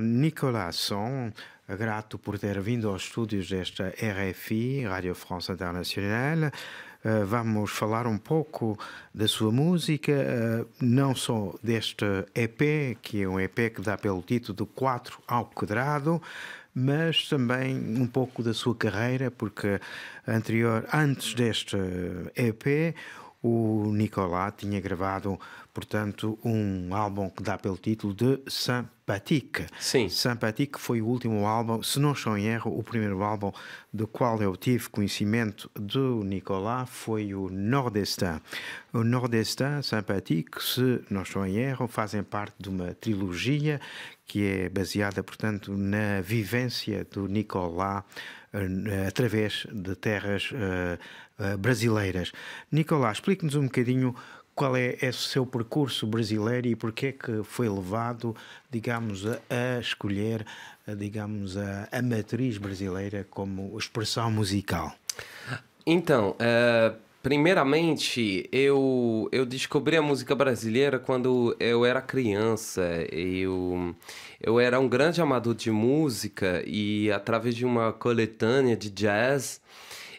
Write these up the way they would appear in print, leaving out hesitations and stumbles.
Nicolas Son, grato por ter vindo aos estúdios desta RFI, Rádio France Internacional. Vamos falar um pouco da sua música, não só deste EP, que é um EP que dá pelo título de 4 ao quadrado, mas também um pouco da sua carreira, porque antes deste EP, o Nicolas tinha gravado, portanto, um álbum que dá pelo título de Sympathique. Sim. Sympathique foi o último álbum, se não estou em erro, o primeiro álbum do qual eu tive conhecimento do Nicolas foi o Nordestin. O Nordestin, Sympathique, se não estou em erro, fazem parte de uma trilogia que é baseada, portanto, na vivência do Nicolas através de terras brasileiras. Nicolas, explique-nos um bocadinho qual é o seu percurso brasileiro e porque é que foi levado, digamos, a escolher, digamos, a matriz brasileira como expressão musical. Então, primeiramente, eu descobri a música brasileira quando eu era criança. Eu era um grande amador de música e, através de uma coletânea de jazz,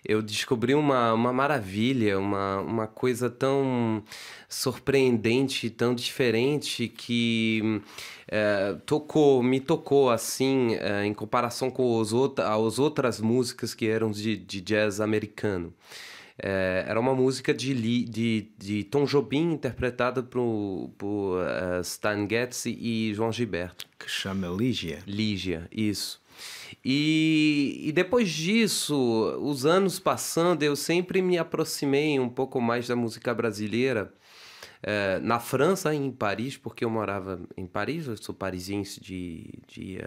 eu descobri uma maravilha, uma coisa tão surpreendente, tão diferente que me tocou assim, em comparação com as outras músicas que eram de jazz americano. Era uma música de Tom Jobim, interpretada por Stan Getz e João Gilberto. Que chama Lígia. Lígia, isso. E depois disso, os anos passando, eu sempre me aproximei um pouco mais da música brasileira. Na França, em Paris, porque eu morava em Paris, eu sou parisiense de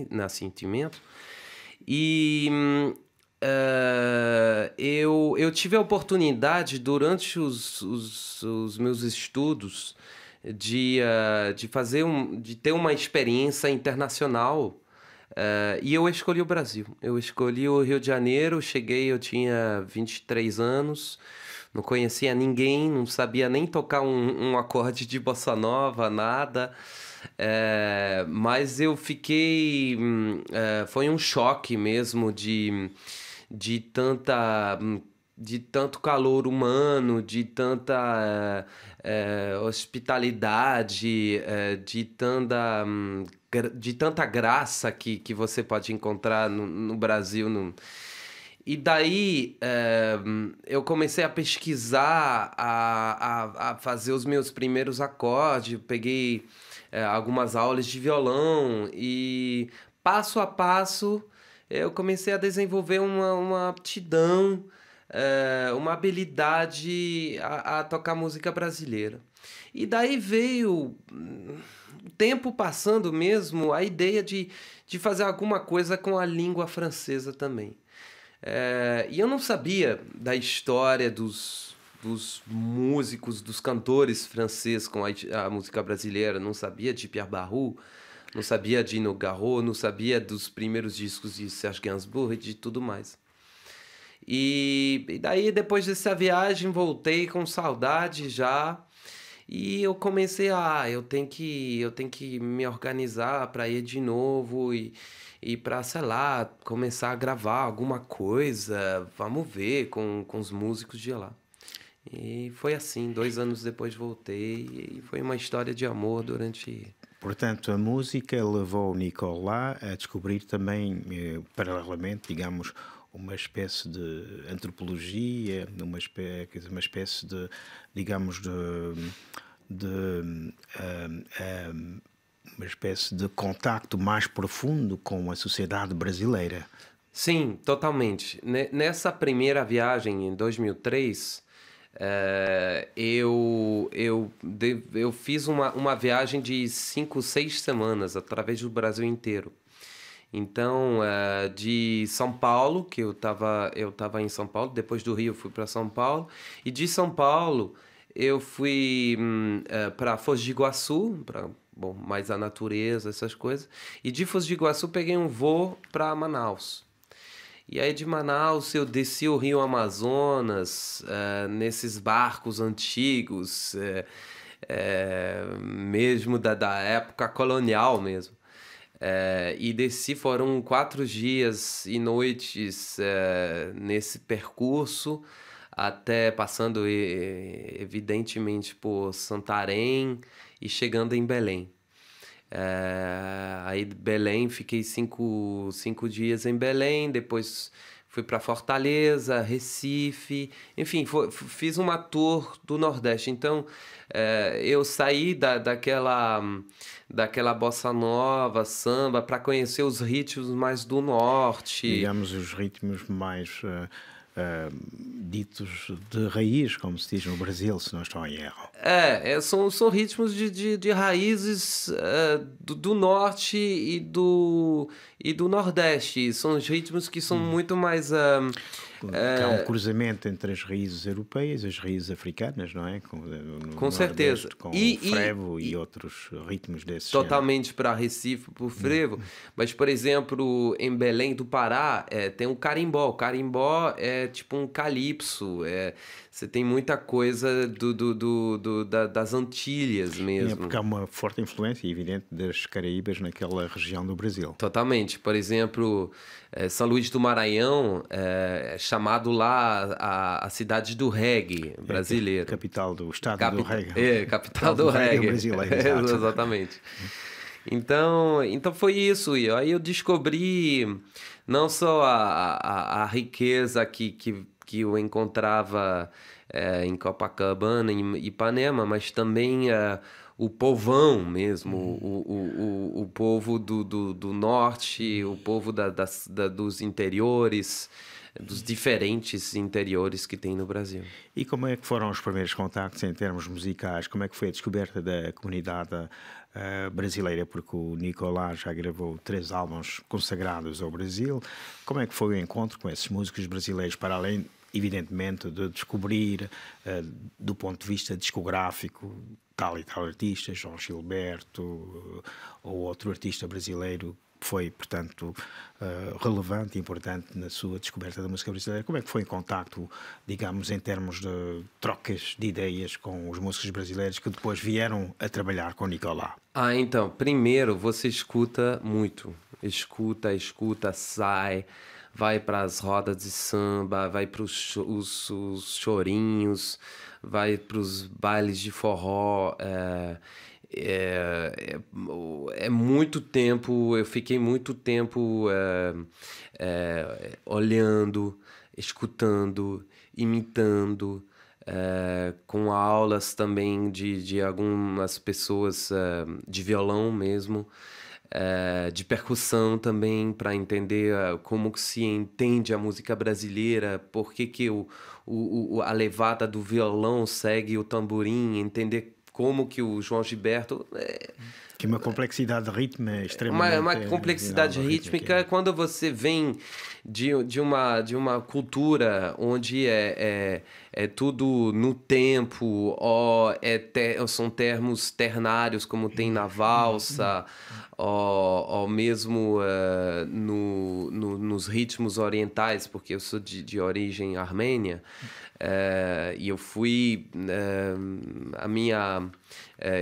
nascimento. E eu tive a oportunidade, durante os meus estudos, de ter uma experiência internacional. E eu escolhi o Brasil. Eu escolhi o Rio de Janeiro. Eu tinha 23 anos, não conhecia ninguém, não sabia nem tocar um acorde de bossa nova, nada. Mas eu fiquei... foi um choque mesmo de tanto calor humano, de tanta hospitalidade, de tanta graça que você pode encontrar no Brasil. E daí eu comecei a pesquisar, a fazer os meus primeiros acordes, peguei algumas aulas de violão e, passo a passo, eu comecei a desenvolver uma aptidão, uma habilidade a tocar música brasileira. E daí veio, o tempo passando mesmo, a ideia de fazer alguma coisa com a língua francesa também. E eu não sabia da história dos músicos, dos cantores franceses com a música brasileira, não sabia de Pierre Baru, não sabia de Nougaro, não sabia dos primeiros discos de Serge Gainsbourg e de tudo mais. E daí, depois dessa viagem, voltei com saudade já. E eu comecei eu tenho que me organizar para ir de novo e para, sei lá, começar a gravar alguma coisa, vamos ver, com os músicos de lá. E foi assim, 2 anos depois voltei e foi uma história de amor durante... Portanto, a música levou o Nicolas a descobrir também, paralelamente, digamos, uma espécie de antropologia, uma espécie de, digamos, uma espécie de contacto mais profundo com a sociedade brasileira. Sim, totalmente. Nessa primeira viagem, em 2003, eu fiz uma viagem de 5, 6 semanas através do Brasil inteiro. Então, de São Paulo, que eu tava em São Paulo, depois do Rio eu fui para São Paulo, e de São Paulo eu fui para Foz do Iguaçu, mais a natureza, essas coisas, e de Foz do Iguaçu peguei um voo para Manaus. E aí de Manaus eu desci o Rio Amazonas, nesses barcos antigos, mesmo da época colonial mesmo. E desci, foram 4 dias e noites nesse percurso, até passando evidentemente por Santarém e chegando em Belém. Aí Belém, fiquei cinco dias em Belém, depois fui para Fortaleza, Recife, enfim, fiz uma tour do Nordeste. Então, eu saí daquela bossa nova, samba, para conhecer os ritmos mais do norte. Digamos, os ritmos mais ditos de raiz, como se diz no Brasil, se não estou em erro. São ritmos de raízes do norte e do nordeste. São os ritmos que são muito mais... Que há um cruzamento entre as raízes europeias e as raízes africanas, não é? Com certeza. Com o frevo e outros ritmos desses. Totalmente para Recife, para o frevo. Mas, por exemplo, em Belém do Pará, tem um carimbó. O carimbó é tipo um calypso. Você tem muita coisa das Antilhas mesmo. Porque há uma forte influência, evidente, das Caraíbas naquela região do Brasil. Totalmente. Por exemplo, São Luís do Maranhão é chamado lá a cidade do reggae brasileiro. Capital do estado do reggae. Capital do reggae brasileiro. Exatamente. Então foi isso. E aí eu descobri não só a riqueza que eu encontrava em Copacabana, em Ipanema, mas também o povão mesmo, o povo do norte, o povo dos interiores, dos diferentes interiores que tem no Brasil. E como é que foram os primeiros contactos em termos musicais? Como é que foi a descoberta da comunidade brasileira? Porque o Nicolás já gravou 3 álbuns consagrados ao Brasil. Como é que foi o encontro com esses músicos brasileiros, para além, evidentemente, de descobrir, do ponto de vista discográfico, tal e tal artista, João Gilberto, ou outro artista brasileiro que foi, portanto, relevante e importante na sua descoberta da música brasileira? Como é que foi em contacto, digamos, em termos de trocas de ideias com os músicos brasileiros que depois vieram a trabalhar com o Nicolás? Então, primeiro você escuta muito. Escuta, sai, vai para as rodas de samba, vai para os chorinhos, vai para os bailes de forró. É muito tempo, eu fiquei muito tempo olhando, escutando, imitando, com aulas também de algumas pessoas de violão mesmo, de percussão também, para entender como que se entende a música brasileira, por que a levada do violão segue o tamborim, entender como que o João Gilberto... Que uma complexidade de ritmo extremamente... Uma complexidade rítmica quando você vem de uma cultura onde é tudo no tempo, são termos ternários, como tem na valsa, ou mesmo nos ritmos orientais, porque eu sou de origem armênia, e eu fui... a minha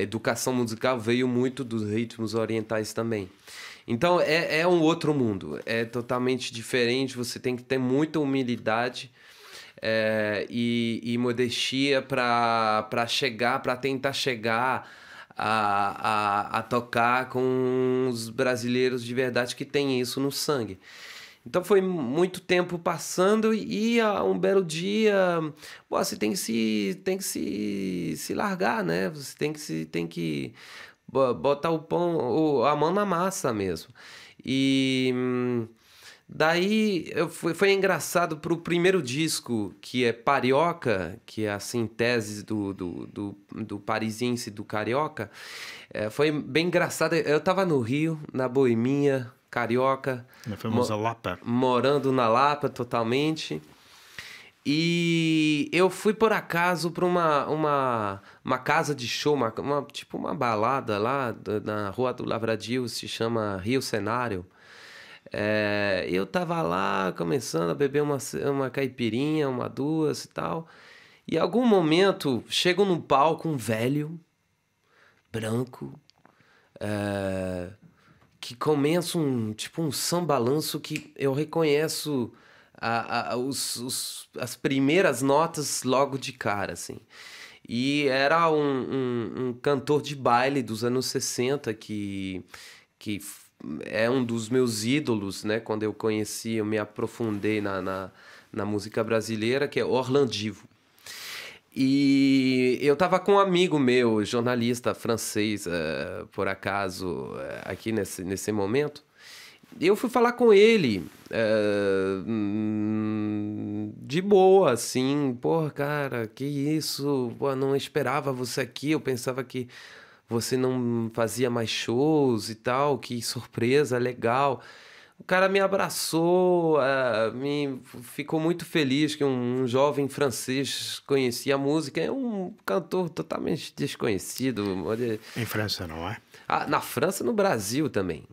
educação musical veio muito dos ritmos orientais também. Então é um outro mundo, é totalmente diferente. Você tem que ter muita humildade e modestia para tentar chegar a tocar com os brasileiros de verdade que têm isso no sangue. Então foi muito tempo passando e um belo dia, você tem que se largar, né? Você tem que botar a mão na massa mesmo. E daí foi engraçado para o primeiro disco, que é Parioca, que é a síntese do parisiense, do carioca. Foi bem engraçado. Eu estava no Rio, na Boemia, carioca, na famosa Lapa, morando na Lapa totalmente, e eu fui por acaso para uma casa de show, tipo uma balada lá na Rua do Lavradio, se chama Rio Cenário. Eu tava lá começando a beber uma caipirinha, uma, duas e tal, e em algum momento chego num palco um velho branco, que começa tipo um sambalanço que eu reconheço as primeiras notas logo de cara, assim. E era um cantor de baile dos anos 60 é um dos meus ídolos, né? Quando eu conheci, eu me aprofundei na música brasileira, que é Orlandivo. E eu tava com um amigo meu, jornalista francês, por acaso, aqui nesse momento. E eu fui falar com ele, de boa, assim. Pô, cara, que isso? Pô, não esperava você aqui. Eu pensava que você não fazia mais shows e tal. Que surpresa, legal. O cara me abraçou, ficou muito feliz que um jovem francês conhecia a música. É um cantor totalmente desconhecido. Em França, não é? Na França e no Brasil também.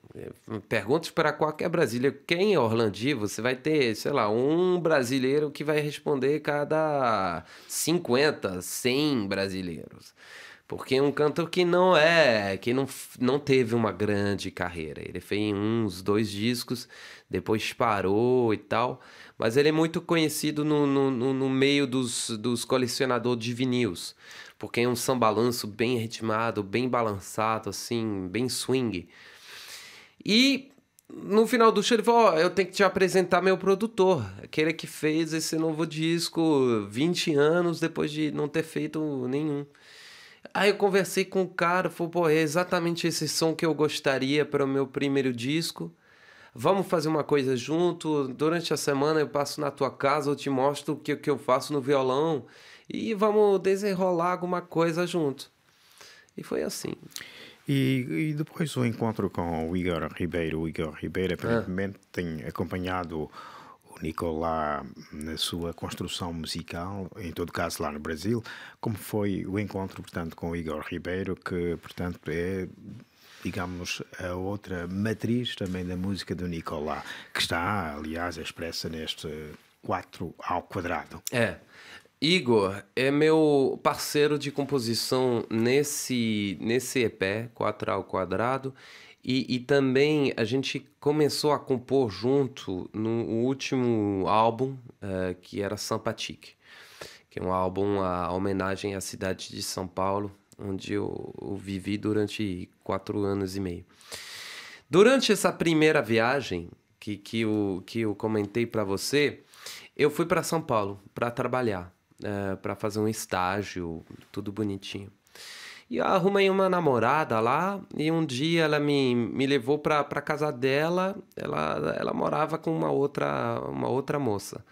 Perguntas para qualquer brasileiro. Quem é Orlandivo? Você vai ter, sei lá, um brasileiro que vai responder cada 50, 100 brasileiros. Porque é um cantor que não teve uma grande carreira. Ele fez uns 2 discos, depois parou e tal. Mas ele é muito conhecido no meio dos colecionadores de vinis. Porque é um sambalanço bem ritmado, bem balançado, assim, bem swing. E no final do show ele falou, eu tenho que te apresentar meu produtor. Aquele que fez esse novo disco 20 anos depois de não ter feito nenhum. Aí eu conversei com o cara, falou, pô, é exatamente esse som que eu gostaria para o meu primeiro disco. Vamos fazer uma coisa junto. Durante a semana eu passo na tua casa, eu te mostro o que eu faço no violão e vamos desenrolar alguma coisa junto. E foi assim. E depois o encontro com o Igor Ribeiro. O Igor Ribeiro, aparentemente, tem acompanhado o Nicolás na sua construção musical, em todo caso lá no Brasil. Como foi o encontro, portanto, com o Igor Ribeiro, que, portanto, é, digamos, a outra matriz também da música do Nicolás, que está, aliás, expressa neste 4 ao quadrado. Igor é meu parceiro de composição nesse EP, 4 ao quadrado, e também a gente começou a compor junto no último álbum, que era Sampatique, que é um álbum a homenagem à cidade de São Paulo, onde eu vivi durante 4 anos e meio. Durante essa primeira viagem que eu comentei para você, eu fui para São Paulo para trabalhar. Para fazer um estágio, tudo bonitinho. E eu arrumei uma namorada lá, e um dia ela me levou para casa dela, ela morava com uma outra moça.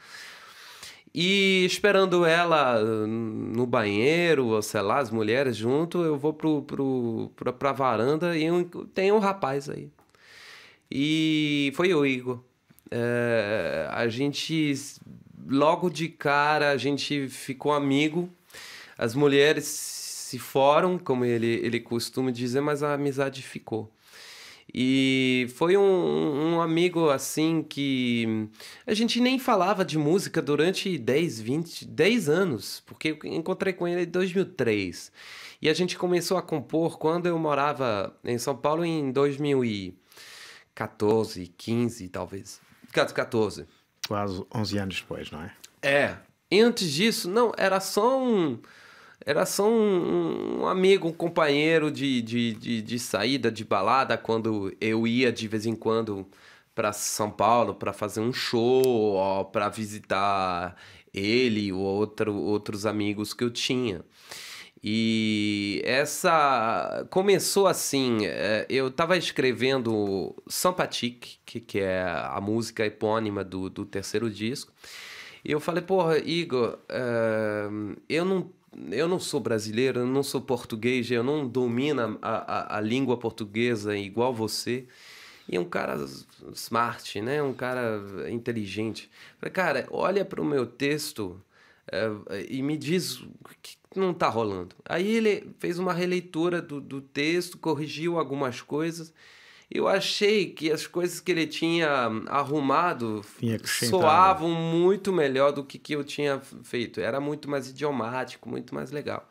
E esperando ela no banheiro, ou sei lá, as mulheres junto, eu vou pra varanda e tem um rapaz aí. E foi o Igor. A gente... Logo de cara a gente ficou amigo. As mulheres se foram, como ele costuma dizer, mas a amizade ficou. E foi um amigo assim que a gente nem falava de música durante 10 anos, porque eu encontrei com ele em 2003. E a gente começou a compor quando eu morava em São Paulo em 2014, 15 talvez. 14. Quase 11 anos depois, não é? E antes disso, não, era só um amigo, um companheiro de saída, de balada, quando eu ia de vez em quando para São Paulo para fazer um show, ou para visitar ele ou outros amigos que eu tinha. E essa começou assim, eu estava escrevendo Sampatique, que é a música epônima do terceiro disco, e eu falei, porra, Igor, eu não sou brasileiro, eu não sou português, eu não domino a língua portuguesa igual você, e é um cara smart, né? Um cara inteligente. Falei, cara, olha para o meu texto e me diz o que não tá rolando. Aí ele fez uma releitura do texto, corrigiu algumas coisas. Eu achei que as coisas que ele tinha arrumado soavam muito melhor do que eu tinha feito. Era muito mais idiomático, muito mais legal.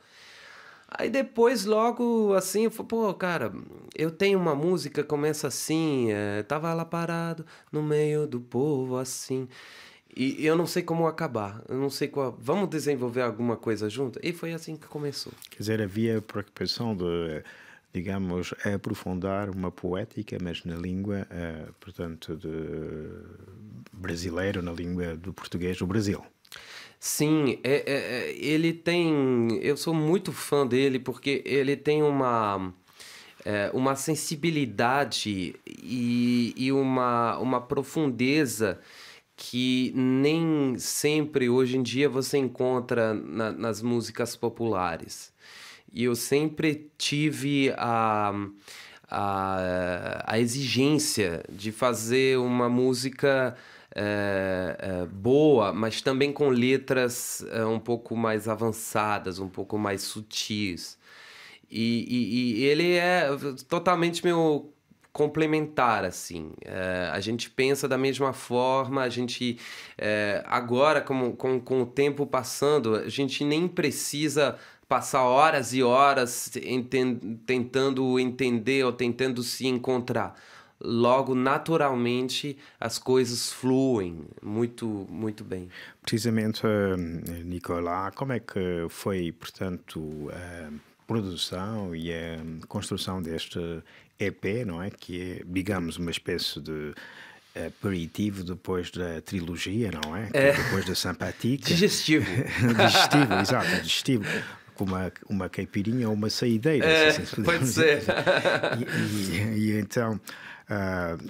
Aí depois, logo assim, eu falei, pô, cara, eu tenho uma música, começa assim, tava lá parado no meio do povo, assim. E eu não sei como acabar, eu não sei qual. Vamos desenvolver alguma coisa junto? E foi assim que começou. Quer dizer, havia preocupação de, digamos, aprofundar uma poética, mas na língua, portanto, de brasileiro, na língua do português do Brasil. Sim, ele tem. Eu sou muito fã dele porque ele tem uma sensibilidade e uma profundeza que nem sempre hoje em dia você encontra nas músicas populares. E eu sempre tive a exigência de fazer uma música boa, mas também com letras um pouco mais avançadas, um pouco mais sutis. E ele é totalmente meu complementar, assim. A gente pensa da mesma forma, a gente... agora, com o tempo passando, a gente nem precisa passar horas e horas tentando entender ou tentando se encontrar. Logo, naturalmente, as coisas fluem muito, muito bem. Precisamente, Nicolás, como é que foi, portanto, a produção e a construção deste EP, não é? Que é, digamos, uma espécie de aperitivo depois da trilogia, não é? Depois da Sympathique. Digestivo. Digestivo, exato, digestivo. Com uma caipirinha ou uma saideira. Pode ser. E então,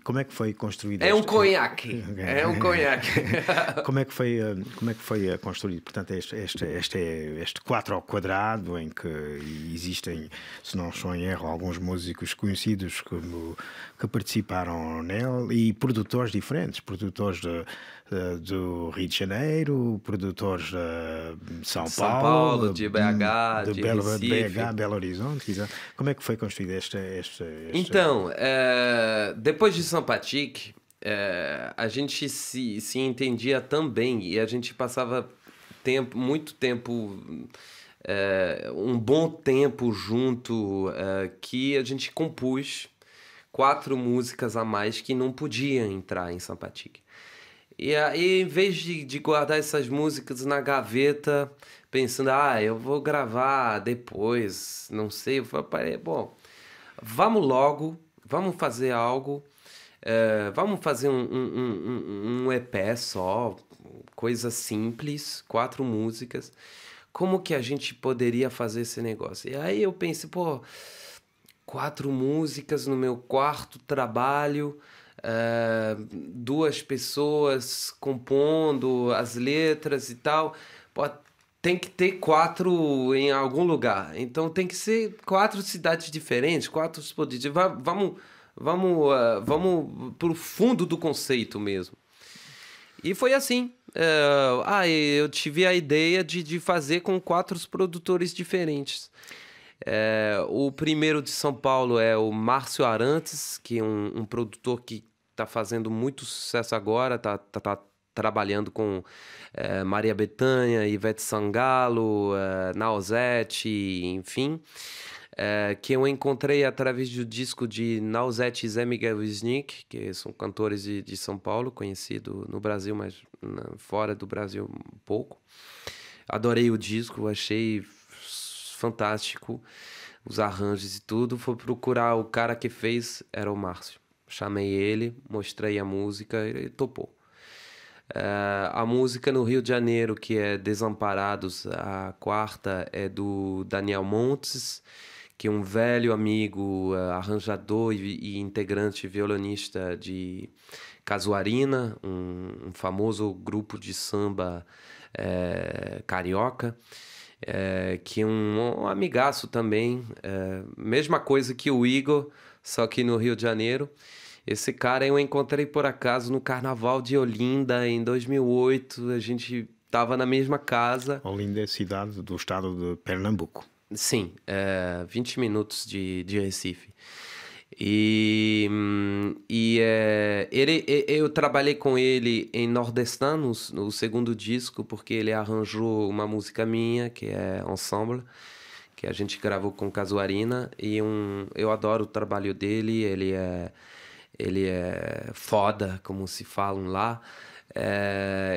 como é que foi construído? É um conhaque. É um conhaque. Como é que foi construído? Portanto, este 4 ao quadrado, em que existem, se não estou em erro, alguns músicos conhecidos que participaram nele e produtores diferentes, produtores do Rio de Janeiro, produtores de São Paulo, de BH, de Recife. BH, Belo Horizonte. Exato. Como é que foi construído este... Então, depois de Sympathique, a gente se entendia também e a gente passava muito tempo, um bom tempo junto, que a gente compôs 4 músicas a mais que não podiam entrar em Sympathique. E aí, em vez de guardar essas músicas na gaveta, pensando, eu vou gravar depois, não sei, eu falei, bom, vamos logo, vamos fazer algo, vamos fazer um EP só, coisa simples, 4 músicas. Como que a gente poderia fazer esse negócio? E aí eu pensei, 4 músicas no meu quarto trabalho, 2 pessoas compondo as letras e tal. Tem que ter 4 em algum lugar. Então tem que ser 4 cidades diferentes, 4 poderes. Vamos pro fundo do conceito mesmo. E foi assim. Eu tive a ideia de fazer com 4 produtores diferentes. O primeiro de São Paulo é o Márcio Arantes, que é um produtor que está fazendo muito sucesso agora, tá trabalhando com Maria Bethânia, Ivete Sangalo, Nausete, enfim, que eu encontrei através do disco de Nausete e Zé Miguel Wisnik, que são cantores de São Paulo, conhecido no Brasil, mas fora do Brasil um pouco. Adorei o disco, achei fantástico, os arranjos e tudo. Fui procurar o cara que fez, era o Márcio. Chamei ele, mostrei a música, ele topou. A música no Rio de Janeiro, que é Desamparados, a 4ª é do Daniel Montes, que é um velho amigo, arranjador e integrante violonista de Casuarina, um famoso grupo de samba carioca, que é um amigaço também, mesma coisa que o Igor, só que no Rio de Janeiro. Esse cara eu encontrei por acaso no Carnaval de Olinda em 2008. A gente estava na mesma casa. Olinda é cidade do estado de Pernambuco. Sim, 20 minutos de Recife. Eu trabalhei com ele em Nordestanos, no segundo disco, porque ele arranjou uma música minha, que é Ensemble, que a gente gravou com Casuarina. E eu adoro o trabalho dele, ele é foda, como se falam lá.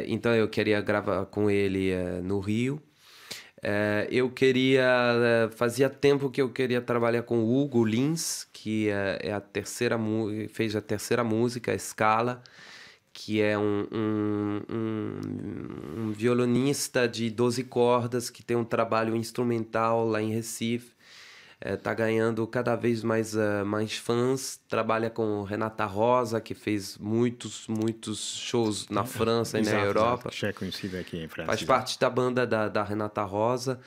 Então eu queria gravar com ele no Rio. Eu queria. Fazia tempo que eu queria trabalhar com o Hugo Lins, que é a terceira, fez a terceira música, a Scala, que é um violonista de 12 cordas que tem um trabalho instrumental lá em Recife. Tá ganhando cada vez mais fãs. Trabalha com Renata Rosa, que fez muitos shows na França e na Europa. Já é conhecida aqui em França. Faz parte da banda da Renata Rosa.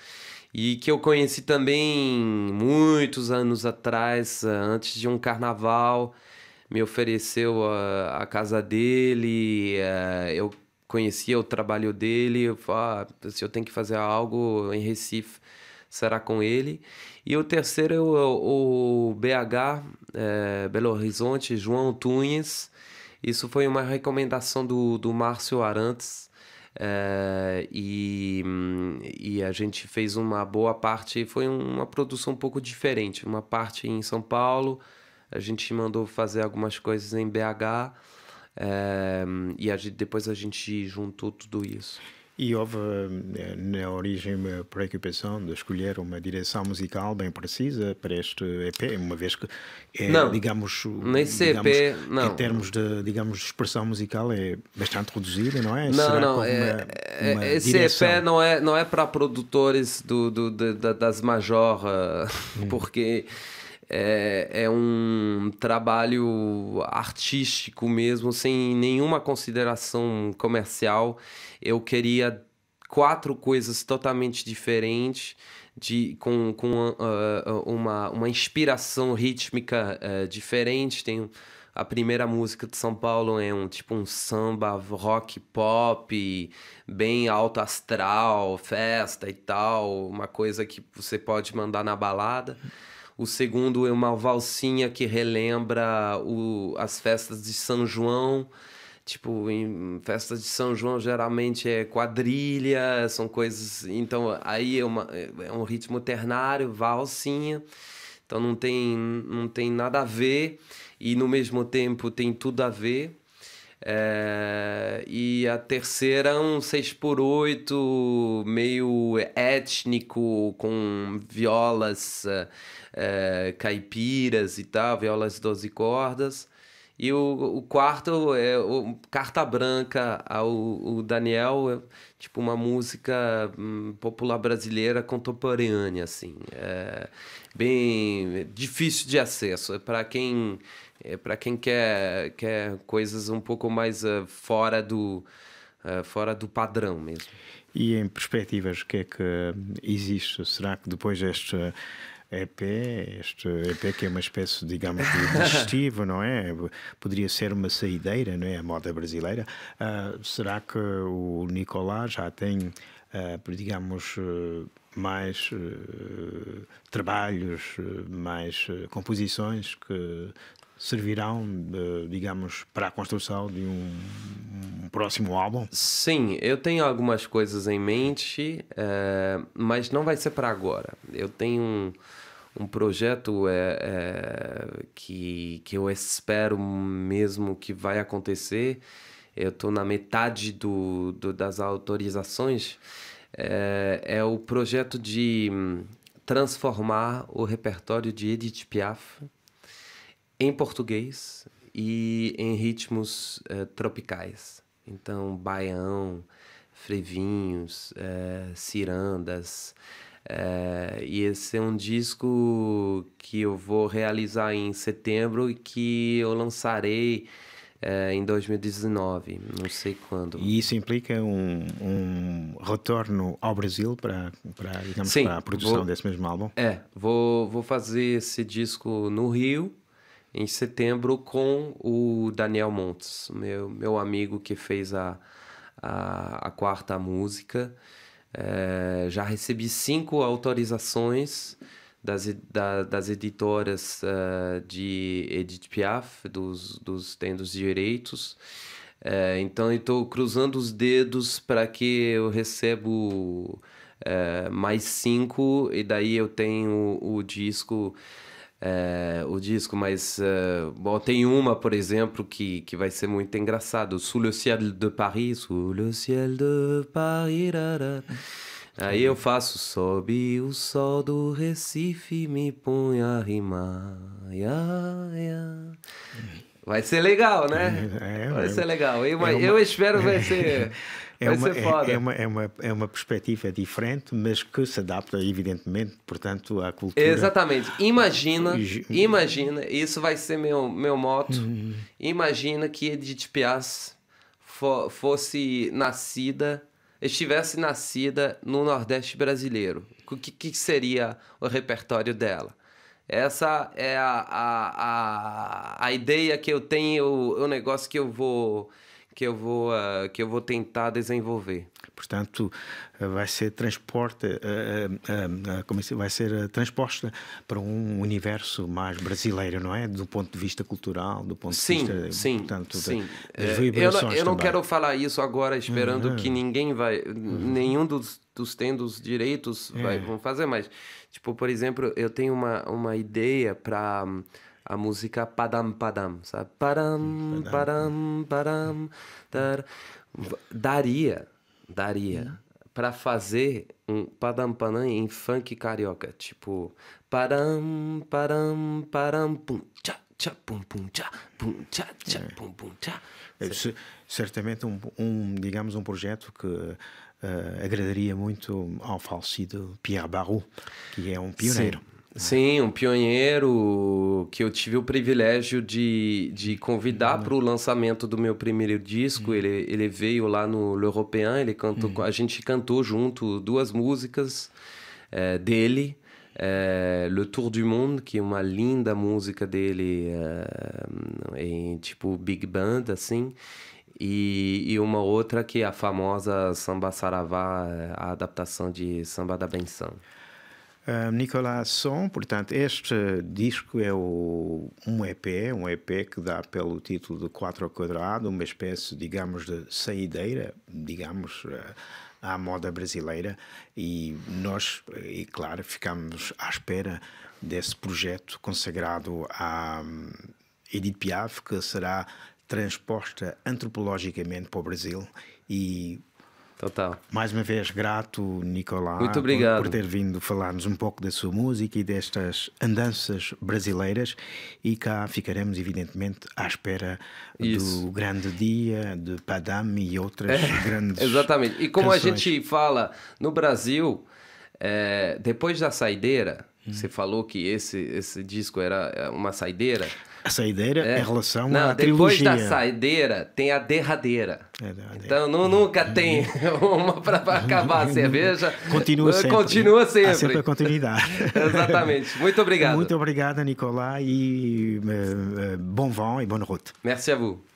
E que eu conheci também muitos anos atrás, antes de um carnaval. Me ofereceu a casa dele, eu conhecia o trabalho dele. Eu falei, se eu tenho que fazer algo em Recife, será com ele. E o terceiro é o BH, Belo Horizonte, João Tunhes. Isso foi uma recomendação do Márcio Arantes. E a gente fez uma boa parte, foi uma produção um pouco diferente. Uma parte em São Paulo, a gente mandou fazer algumas coisas em BH, depois a gente juntou tudo isso. E houve na origem uma preocupação de escolher uma direção musical bem precisa para este EP, uma vez que não, digamos, nesse EP, não. Em termos de, digamos, de expressão musical é bastante reduzida, não é? Não, esse direção? EP não é para produtores das major, porque é um trabalho artístico mesmo, sem nenhuma consideração comercial. Eu queria 4 coisas totalmente diferentes, com uma inspiração rítmica diferente. Tem a primeira música de São Paulo, é um samba rock pop, bem alto astral, festa e tal, uma coisa que você pode mandar na balada. O segundo é uma valsinha que relembra as festas de São João. Tipo, em festas de São João geralmente é quadrilha, são coisas... Então, aí é um ritmo ternário, valsinha. Então, não tem nada a ver e, no mesmo tempo, tem tudo a ver. E a terceira é um 6x8 meio étnico, com violas caipiras e tal, violas 12 cordas. E o quarto é Carta Branca ao Daniel, tipo uma música popular brasileira contemporânea, assim. Bem difícil de acesso. Para quem quer coisas um pouco mais fora do padrão mesmo. E em perspectivas, o que é que existe? Será que depois deste EP que é uma espécie, digamos, de digestivo, não é? Poderia ser uma saideira, não é? A moda brasileira. Será que o Nicolás já tem, digamos, mais trabalhos, mais composições que servirão, digamos, para a construção de um próximo álbum? Sim, eu tenho algumas coisas em mente, mas não vai ser para agora. Eu tenho um projeto que eu espero mesmo que vai acontecer. Eu estou na metade das autorizações. É o projeto de transformar o repertório de Edith Piaf em português e em ritmos tropicais. Então, baião, frevinhos, cirandas. E esse é um disco que eu vou realizar em setembro e que eu lançarei em 2019, não sei quando. E isso implica um retorno ao Brasil digamos, Sim, para a produção desse mesmo álbum? Vou fazer esse disco no Rio em setembro com o Daniel Montes, meu amigo que fez a quarta música. Já recebi 5 autorizações das editoras de Edith Piaf, tendo os direitos. Então eu estou cruzando os dedos para que eu receba mais 5, e daí eu tenho o disco, mas bom, tem uma, por exemplo, que vai ser muito engraçado. Sous le ciel de Paris, sous le ciel de Paris. Aí eu faço: sobe o sol do Recife, me põe a rimar. Vai ser legal, né? Vai ser legal. Eu espero que vai ser. Vai ser foda. É uma perspectiva diferente, mas que se adapta, evidentemente, portanto, à cultura. Exatamente. Imagina, isso vai ser meu moto. Imagina que Edith Piaf estivesse nascida no Nordeste brasileiro. O que seria o repertório dela? Essa é a ideia que eu tenho, o negócio que eu vou tentar desenvolver. Portanto, vai ser vai ser transposta para um universo mais brasileiro, não é? Do ponto de vista cultural, do ponto de vista... Sim. Das vibrações eu não também. quero falar isso agora esperando que ninguém vai... Nenhum dos tendos direitos vão fazer, mas... Tipo, por exemplo, eu tenho uma ideia para a música Padam Padam, sabe? Padam, padam, padam, tar... Daria para fazer um Padam Padam em funk carioca. Tipo, Padam, padam, padam, pum, tchá, tchá, pum, tchá, pum, tchá. Certamente digamos, um projeto que agradaria muito ao falecido Pierre Barrault, que é um pioneiro. Sim, um pioneiro que eu tive o privilégio de convidar para o lançamento do meu primeiro disco. Ele veio lá no L'Européen, a gente cantou junto 2 músicas dele. Le Tour du Monde, que é uma linda música dele em tipo big band, assim. E uma outra que é a famosa Samba Saravá, a adaptação de Samba da Benção. Nicolas Son, portanto, este disco é um EP que dá pelo título de 4 ao quadrado, uma espécie, digamos, de saideira, digamos, à moda brasileira, e nós, claro, ficamos à espera desse projeto consagrado a Edith Piaf, que será transposta antropologicamente para o Brasil. E total. Mais uma vez, grato, Nicolas, muito obrigado por ter vindo falar-nos um pouco da sua música e destas andanças brasileiras, e cá ficaremos, evidentemente, à espera do grande dia de Padam e outras grandes exatamente. E como canções. A gente fala no Brasil, depois da saideira, você falou que esse disco era uma saideira. A saideira em relação à depois trilogia. Da saideira tem a derradeira. Então nunca tem uma para acabar a cerveja. Continua sempre. Há sempre a continuidade. Exatamente. Muito obrigado. Muito obrigado, Nicolas, e bon vent e bonne route. Merci à vous.